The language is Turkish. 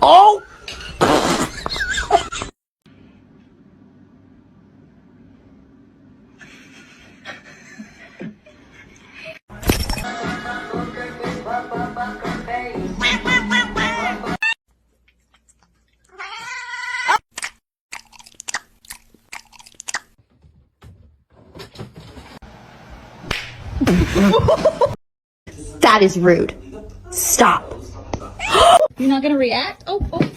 Oh! That is rude. Stop. You're not gonna react? Oh.